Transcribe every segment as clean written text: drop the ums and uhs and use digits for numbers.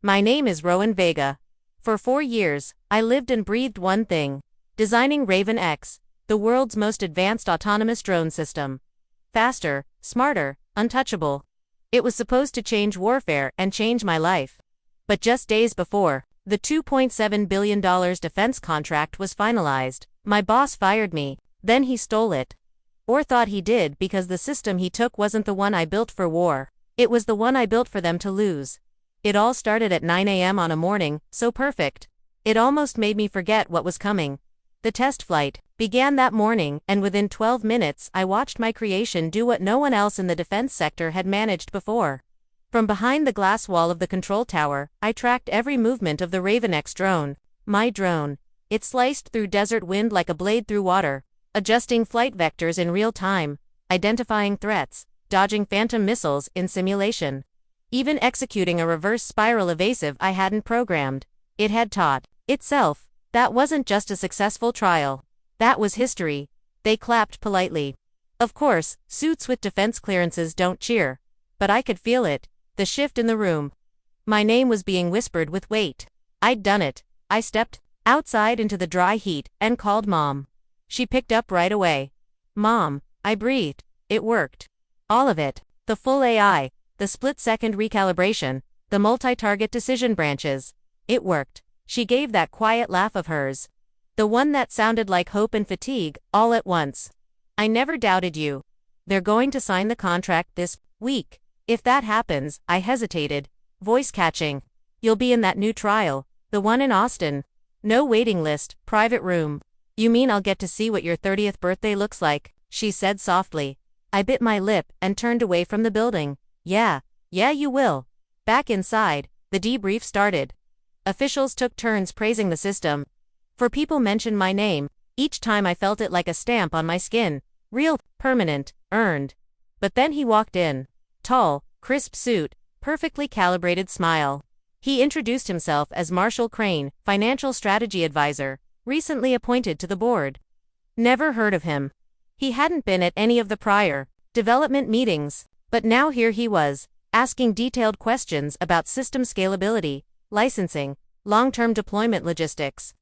My name is Rowan Vega. For 4 years, I lived and breathed one thing: designing Raven X, the world's most advanced autonomous drone system. Faster, smarter, untouchable. It was supposed to change warfare and change my life. But just days before, the $2.7 billion defense contract was finalized, my boss fired me. Then he stole it. Or thought he did, because the system he took wasn't the one I built for war. It was the one I built for them to lose. It all started at 9 a.m. on a morning, so perfect. It almost made me forget what was coming. The test flight began that morning, and within 12 minutes I watched my creation do what no one else in the defense sector had managed before. From behind the glass wall of the control tower, I tracked every movement of the Raven X drone. My drone. It sliced through desert wind like a blade through water, adjusting flight vectors in real time, identifying threats, dodging phantom missiles in simulation, even executing a reverse spiral evasive I hadn't programmed. It had taught itself. That wasn't just a successful trial. That was history. They clapped politely. Of course, suits with defense clearances don't cheer. But I could feel it, the shift in the room. My name was being whispered with weight. I'd done it. I stepped outside into the dry heat and called Mom. She picked up right away. Mom, I breathed. It worked. All of it. The full AI, the split-second recalibration, the multi-target decision branches. It worked. She gave that quiet laugh of hers. The one that sounded like hope and fatigue, all at once. I never doubted you. They're going to sign the contract this week. If that happens, I hesitated. Voice catching. You'll be in that new trial, the one in Austin. No waiting list, private room. You mean I'll get to see what your 30th birthday looks like? She said softly. I bit my lip and turned away from the building. Yeah, you will. Back inside, the debrief started. Officials took turns praising the system. For people mentioned my name. Each time I felt it like a stamp on my skin. Real, permanent, earned. But then he walked in. Tall, crisp suit, perfectly calibrated smile. He introduced himself as Marshall Crane, financial strategy advisor, recently appointed to the board. Never heard of him. He hadn't been at any of the prior development meetings, but now here he was, asking detailed questions about system scalability, licensing, long-term deployment logistics.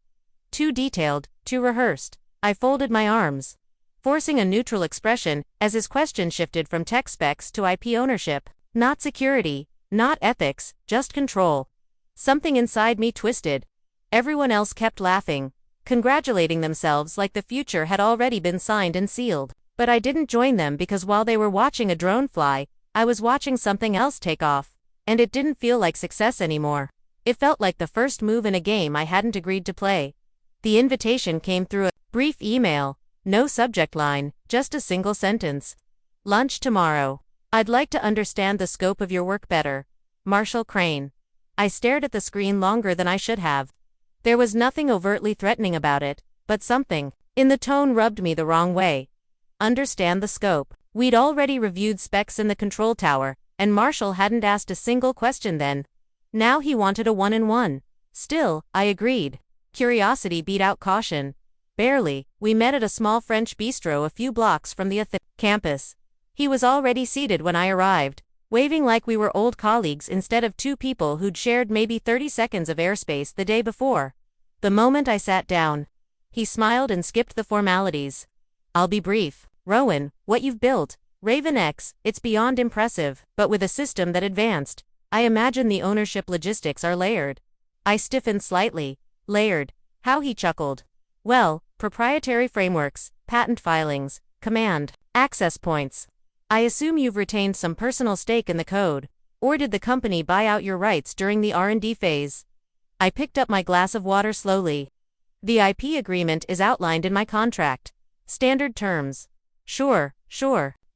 Too detailed, too rehearsed. I folded my arms, forcing a neutral expression as his question shifted from tech specs to IP ownership. Not security, not ethics, just control. Something inside me twisted. Everyone else kept laughing, congratulating themselves like the future had already been signed and sealed. But I didn't join them, because while they were watching a drone fly, I was watching something else take off. And it didn't feel like success anymore. It felt like the first move in a game I hadn't agreed to play. The invitation came through a brief email, no subject line, just a single sentence. Lunch tomorrow. I'd like to understand the scope of your work better. Marshall Crane. I stared at the screen longer than I should have. There was nothing overtly threatening about it, but something in the tone rubbed me the wrong way. Understand the scope. We'd already reviewed specs in the control tower, and Marshall hadn't asked a single question then. Now he wanted a one-on-one. Still, I agreed. Curiosity beat out caution. Barely. We met at a small French bistro a few blocks from the campus. He was already seated when I arrived, waving like we were old colleagues instead of two people who'd shared maybe 30 seconds of airspace the day before. The moment I sat down, he smiled and skipped the formalities. I'll be brief. Rowan, what you've built, Raven X, it's beyond impressive, but with a system that advanced. I imagine the ownership logistics are layered. I stiffened slightly. Layered. How? He chuckled. Well, proprietary frameworks, patent filings, command, access points. I assume you've retained some personal stake in the code. Or did the company buy out your rights during the R&D phase? I picked up my glass of water slowly. The IP agreement is outlined in my contract. Standard terms. Sure.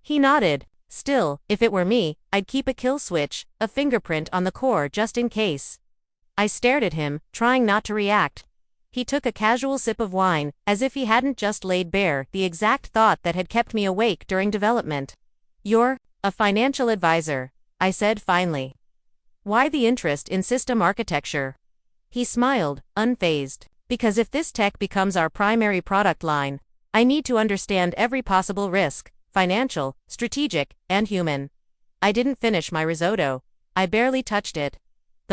He nodded. Still, if it were me, I'd keep a kill switch, a fingerprint on the core just in case. I stared at him, trying not to react. He took a casual sip of wine, as if he hadn't just laid bare the exact thought that had kept me awake during development. You're a financial advisor, I said finally. Why the interest in system architecture? He smiled, unfazed. Because if this tech becomes our primary product line, I need to understand every possible risk, financial, strategic, and human. I didn't finish my risotto. I barely touched it.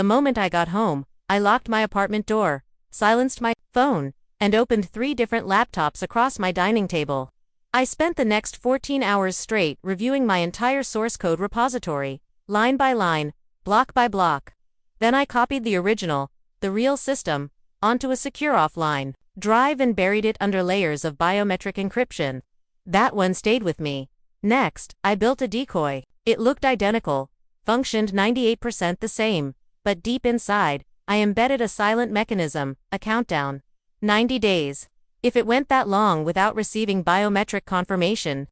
The moment I got home, I locked my apartment door, silenced my phone, and opened 3 different laptops across my dining table. I spent the next 14 hours straight reviewing my entire source code repository, line by line, block by block. Then I copied the original, the real system, onto a secure offline drive and buried it under layers of biometric encryption. That one stayed with me. Next, I built a decoy. It looked identical, functioned 98% the same, but deep inside, I embedded a silent mechanism, a countdown. 90 days. If it went that long without receiving biometric confirmation,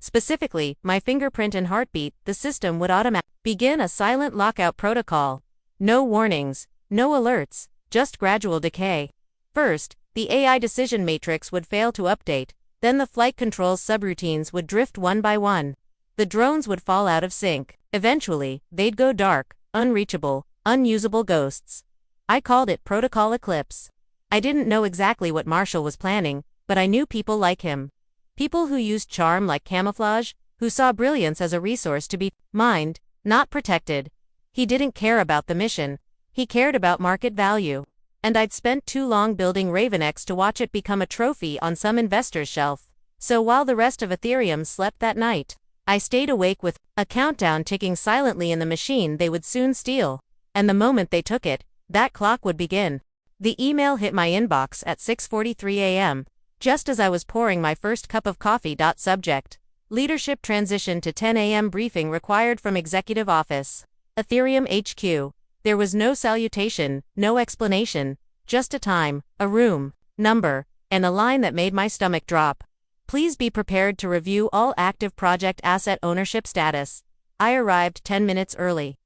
specifically my fingerprint and heartbeat, the system would automatically begin a silent lockout protocol. No warnings, no alerts, just gradual decay. First, the AI decision matrix would fail to update, then the flight control's subroutines would drift one by one. The drones would fall out of sync. Eventually, they'd go dark, unreachable, unusable ghosts. I called it Protocol Eclipse. I didn't know exactly what Marshall was planning, but I knew people like him. People who used charm like camouflage, who saw brilliance as a resource to be mined, not protected. He didn't care about the mission. He cared about market value. And I'd spent too long building RavenX to watch it become a trophy on some investor's shelf. So while the rest of Ethereum slept that night, I stayed awake with a countdown ticking silently in the machine they would soon steal. And the moment they took it, that clock would begin. The email hit my inbox at 6:43 a.m., just as I was pouring my first cup of coffee. Subject: Leadership transition to 10 a.m. briefing required from Executive Office. Ethereum HQ. There was no salutation, no explanation, just a time, a room, number, and a line that made my stomach drop. Please be prepared to review all active project asset ownership status. I arrived 10 minutes early.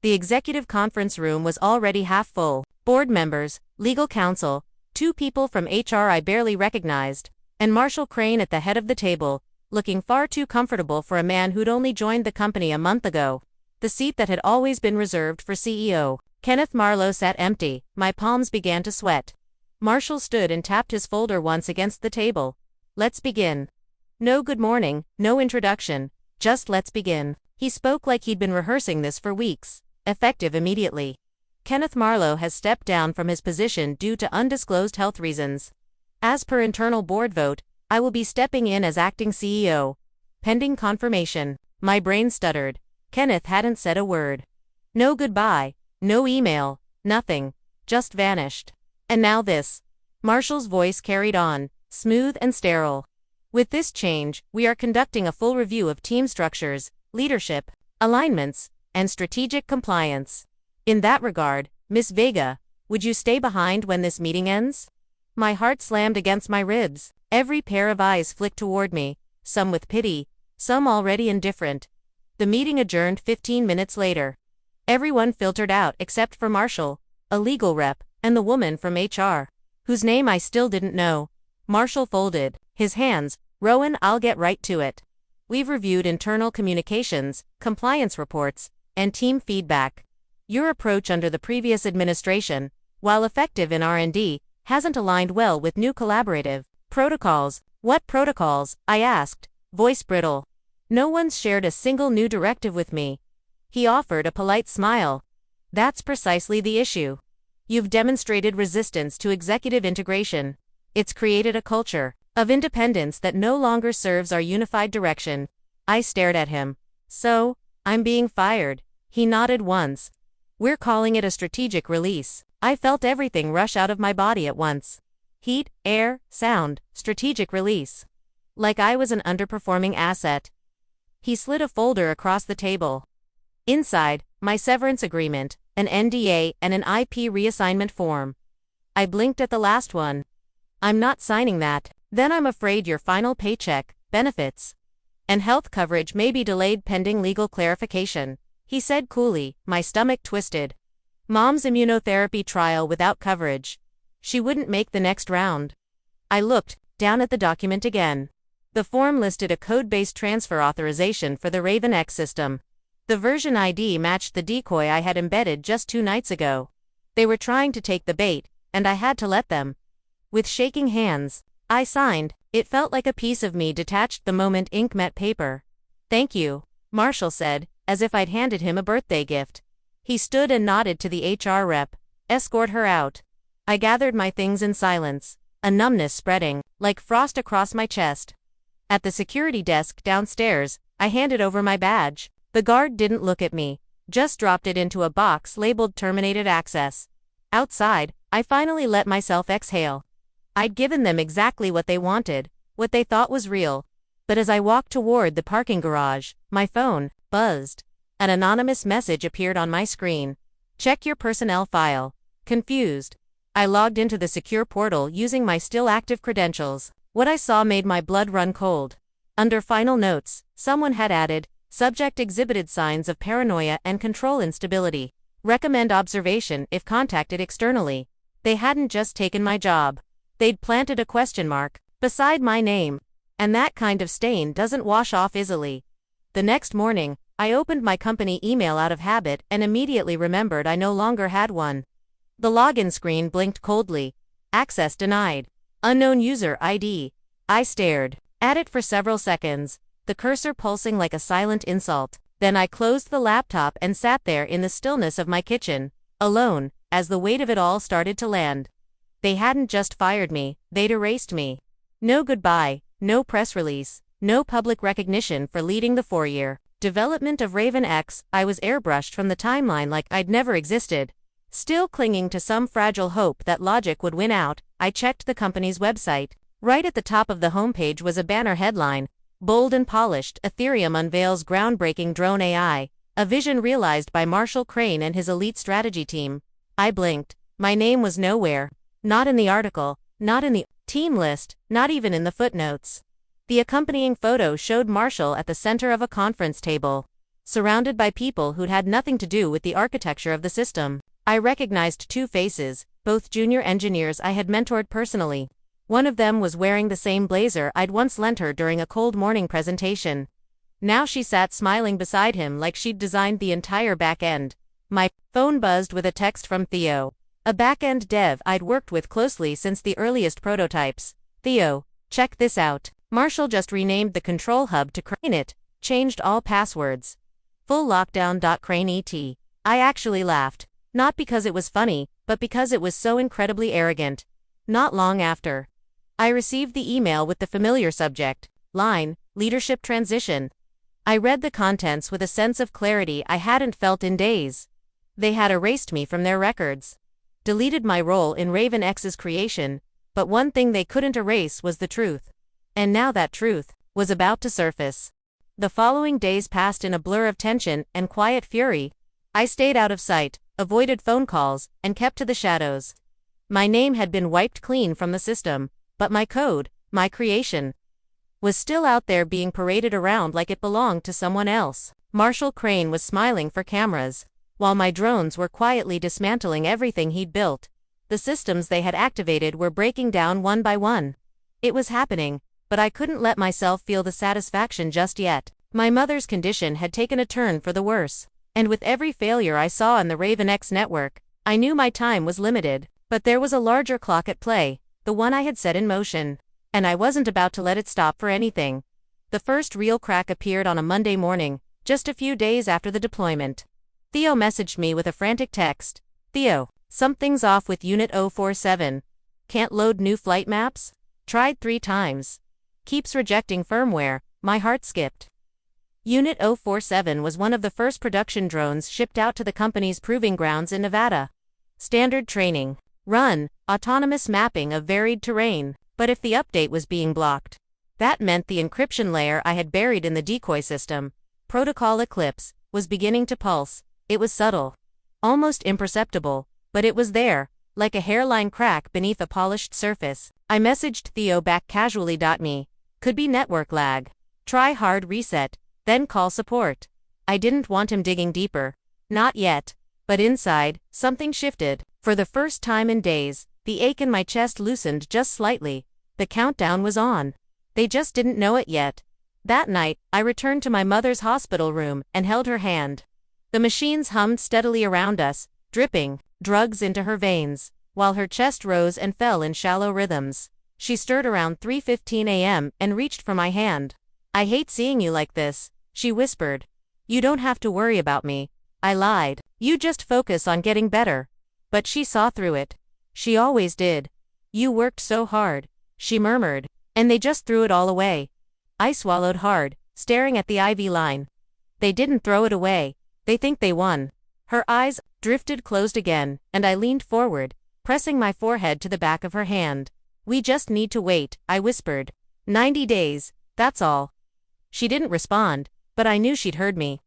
The executive conference room was already half full. Board members, legal counsel, 2 people from HR I barely recognized, and Marshall Crane at the head of the table, looking far too comfortable for a man who'd only joined the company a month ago. The seat that had always been reserved for CEO Kenneth Marlowe sat empty. My palms began to sweat. Marshall stood and tapped his folder once against the table. Let's begin. No good morning, no introduction, just let's begin. He spoke like he'd been rehearsing this for weeks, effective immediately. Kenneth Marlowe has stepped down from his position due to undisclosed health reasons. As per internal board vote, I will be stepping in as acting CEO. Pending confirmation. My brain stuttered. Kenneth hadn't said a word. No goodbye, no email, nothing, just vanished. And now this. Marshall's voice carried on, smooth and sterile. With this change, we are conducting a full review of team structures, leadership, alignments, and strategic compliance. In that regard, Miss Vega, would you stay behind when this meeting ends? My heart slammed against my ribs. Every pair of eyes flicked toward me, some with pity, some already indifferent. The meeting adjourned 15 minutes later. Everyone filtered out except for Marshall, a legal rep, and the woman from HR, whose name I still didn't know. Marshall folded his hands. Rowan, I'll get right to it. We've reviewed internal communications, compliance reports, and team feedback. Your approach under the previous administration, while effective in R&D, hasn't aligned well with new collaborative protocols. What protocols? I asked, voice brittle. No one's shared a single new directive with me. He offered a polite smile. That's precisely the issue. You've demonstrated resistance to executive integration. It's created a culture of independence that no longer serves our unified direction. I stared at him. So, I'm being fired. He nodded once. We're calling it a strategic release. I felt everything rush out of my body at once. Heat, air, sound, strategic release. Like I was an underperforming asset. He slid a folder across the table. Inside, my severance agreement, an NDA, and an IP reassignment form. I blinked at the last one. I'm not signing that. Then I'm afraid your final paycheck, benefits, and health coverage may be delayed pending legal clarification, he said coolly. My stomach twisted. Mom's immunotherapy trial without coverage. She wouldn't make the next round. I looked down at the document again. The form listed a code-based transfer authorization for the RavenX system. The version ID matched the decoy I had embedded just 2 nights ago. They were trying to take the bait, and I had to let them. With shaking hands, I signed. It felt like a piece of me detached the moment ink met paper. Thank you, Marshall said, as if I'd handed him a birthday gift. He stood and nodded to the HR rep. Escort her out. I gathered my things in silence, a numbness spreading, like frost across my chest. At the security desk downstairs, I handed over my badge. The guard didn't look at me, just dropped it into a box labeled Terminated Access. Outside, I finally let myself exhale. I'd given them exactly what they wanted, what they thought was real. But as I walked toward the parking garage, my phone buzzed. An anonymous message appeared on my screen. Check your personnel file. Confused, I logged into the secure portal using my still active credentials. What I saw made my blood run cold. Under final notes, someone had added, subject exhibited signs of paranoia and control instability. Recommend observation if contacted externally. They hadn't just taken my job. They'd planted a question mark beside my name. And that kind of stain doesn't wash off easily. The next morning, I opened my company email out of habit and immediately remembered I no longer had one. The login screen blinked coldly. Access denied. Unknown user ID. I stared at it for several seconds, the cursor pulsing like a silent insult. Then I closed the laptop and sat there in the stillness of my kitchen, alone, as the weight of it all started to land. They hadn't just fired me, they'd erased me. No goodbye, no press release, no public recognition for leading the 4-year development of Raven X. I was airbrushed from the timeline like I'd never existed. Still clinging to some fragile hope that logic would win out, I checked the company's website. Right at the top of the homepage was a banner headline. Bold and polished, Ethereum unveils groundbreaking drone AI, a vision realized by Marshall Crane and his elite strategy team. I blinked. My name was nowhere. Not in the article, not in the team list, not even in the footnotes. The accompanying photo showed Marshall at the center of a conference table, surrounded by people who'd had nothing to do with the architecture of the system. I recognized two faces, both junior engineers I had mentored personally. One of them was wearing the same blazer I'd once lent her during a cold morning presentation. Now she sat smiling beside him like she'd designed the entire back end. My phone buzzed with a text from Theo, a back-end dev I'd worked with closely since the earliest prototypes. Theo, check this out. Marshall just renamed the control hub to Crane it, changed all passwords. Full lockdown.craneet. I actually laughed. Not because it was funny, but because it was so incredibly arrogant. Not long after, I received the email with the familiar subject line, leadership transition. I read the contents with a sense of clarity I hadn't felt in days. They had erased me from their records, deleted my role in Raven X's creation, but one thing they couldn't erase was the truth. And now that truth was about to surface. The following days passed in a blur of tension and quiet fury. I stayed out of sight, avoided phone calls, and kept to the shadows. My name had been wiped clean from the system, but my code, my creation, was still out there being paraded around like it belonged to someone else. Marshall Crane was smiling for cameras, while my drones were quietly dismantling everything he'd built. The systems they had activated were breaking down one by one. It was happening, but I couldn't let myself feel the satisfaction just yet. My mother's condition had taken a turn for the worse, and with every failure I saw in the Raven X network, I knew my time was limited. But there was a larger clock at play, the one I had set in motion, and I wasn't about to let it stop for anything. The first real crack appeared on a Monday morning, just a few days after the deployment. Theo messaged me with a frantic text. Theo, something's off with Unit 047. Can't load new flight maps? Tried 3 times. Keeps rejecting firmware. My heart skipped. Unit 047 was one of the first production drones shipped out to the company's proving grounds in Nevada. Standard training. Run, autonomous mapping of varied terrain. But if the update was being blocked, that meant the encryption layer I had buried in the decoy system, Protocol Eclipse, was beginning to pulse. It was subtle, almost imperceptible, but it was there, like a hairline crack beneath a polished surface. I messaged Theo back casually. Me. Could be network lag. Try hard reset, then call support. I didn't want him digging deeper. Not yet. But inside, something shifted. For the first time in days, the ache in my chest loosened just slightly. The countdown was on. They just didn't know it yet. That night, I returned to my mother's hospital room and held her hand. The machines hummed steadily around us, dripping drugs into her veins, while her chest rose and fell in shallow rhythms. She stirred around 3:15 a.m. and reached for my hand. I hate seeing you like this, she whispered. You don't have to worry about me. I lied. You just focus on getting better. But she saw through it. She always did. You worked so hard, she murmured, and they just threw it all away. I swallowed hard, staring at the IV line. They didn't throw it away. They think they won. Her eyes drifted closed again, and I leaned forward, pressing my forehead to the back of her hand. We just need to wait, I whispered. 90 days, that's all. She didn't respond, but I knew she'd heard me.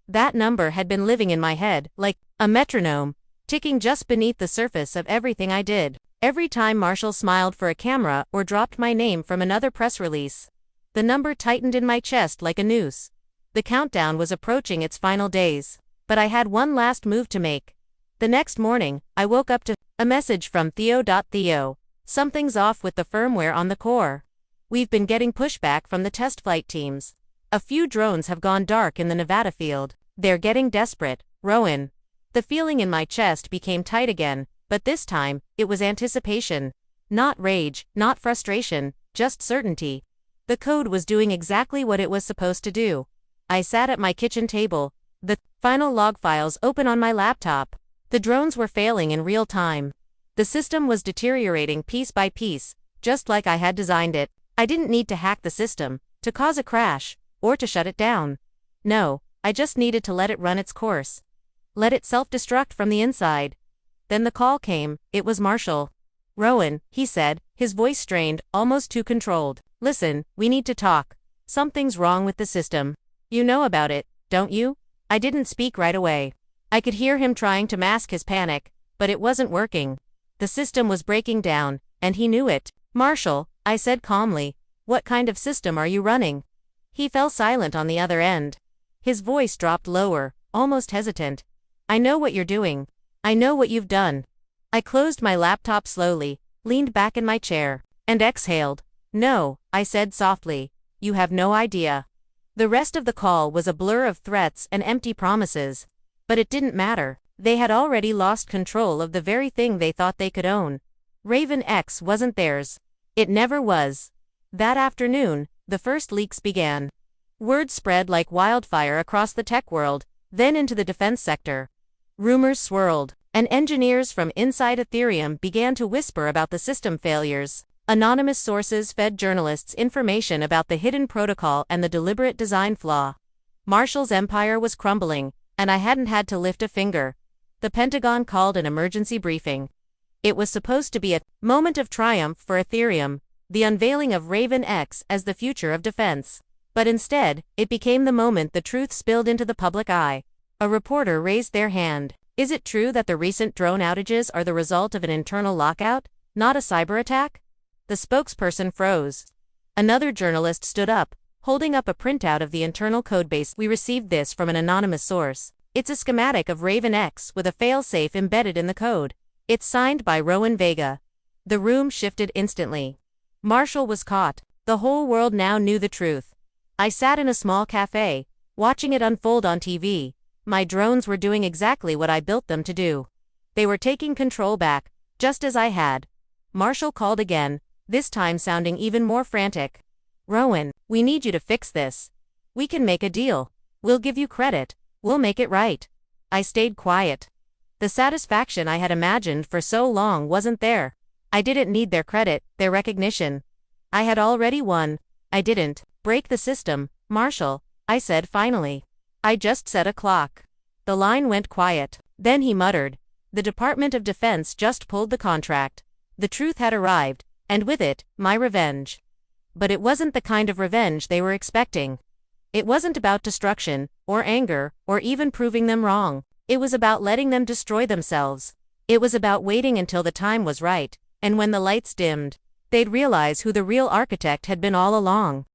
That number had been living in my head, like a metronome, ticking just beneath the surface of everything I did. Every time Marshall smiled for a camera or dropped my name from another press release, the number tightened in my chest like a noose. The countdown was approaching its final days, but I had one last move to make. The next morning, I woke up to a message from Theo. Something's off with the firmware on the core. We've been getting pushback from the test flight teams. A few drones have gone dark in the Nevada field. They're getting desperate, Rowan. The feeling in my chest became tight again, but this time, it was anticipation. Not rage, not frustration, just certainty. The code was doing exactly what it was supposed to do. I sat at my kitchen table, the final log files open on my laptop. The drones were failing in real time. The system was deteriorating piece by piece, just like I had designed it. I didn't need to hack the system, to cause a crash, or to shut it down. No, I just needed to let it run its course. Let it self-destruct from the inside. Then the call came. It was Marshall. Rowan, he said, his voice strained, almost too controlled. Listen, we need to talk. Something's wrong with the system. You know about it, don't you? I didn't speak right away. I could hear him trying to mask his panic, but it wasn't working. The system was breaking down, and he knew it. Marshall, I said calmly, what kind of system are you running? He fell silent on the other end. His voice dropped lower, almost hesitant. I know what you're doing. I know what you've done. I closed my laptop slowly, leaned back in my chair, and exhaled. No, I said softly. You have no idea. The rest of the call was a blur of threats and empty promises. But it didn't matter. They had already lost control of the very thing they thought they could own. Raven X wasn't theirs. It never was. That afternoon, the first leaks began. Word spread like wildfire across the tech world, then into the defense sector. Rumors swirled, and engineers from inside Ethereum began to whisper about the system failures. Anonymous sources fed journalists information about the hidden protocol and the deliberate design flaw. Marshall's empire was crumbling, and I hadn't had to lift a finger. The Pentagon called an emergency briefing. It was supposed to be a moment of triumph for Ethereum, the unveiling of Raven X as the future of defense. But instead, it became the moment the truth spilled into the public eye. A reporter raised their hand. Is it true that the recent drone outages are the result of an internal lockout, not a cyber attack? The spokesperson froze. Another journalist stood up, holding up a printout of the internal codebase. We received this from an anonymous source. It's a schematic of Raven X with a failsafe embedded in the code. It's signed by Rowan Vega. The room shifted instantly. Marshall was caught. The whole world now knew the truth. I sat in a small cafe, watching it unfold on TV. My drones were doing exactly what I built them to do. They were taking control back, just as I had. Marshall called again, this time sounding even more frantic. Rowan, we need you to fix this. We can make a deal. We'll give you credit. We'll make it right. I stayed quiet. The satisfaction I had imagined for so long wasn't there. I didn't need their credit, their recognition. I had already won. I didn't break the system, Marshall, I said finally. I just set a clock. The line went quiet. Then he muttered. The Department of Defense just pulled the contract. The truth had arrived, and with it, my revenge. But it wasn't the kind of revenge they were expecting. It wasn't about destruction, or anger, or even proving them wrong. It was about letting them destroy themselves. It was about waiting until the time was right, and when the lights dimmed, they'd realize who the real architect had been all along.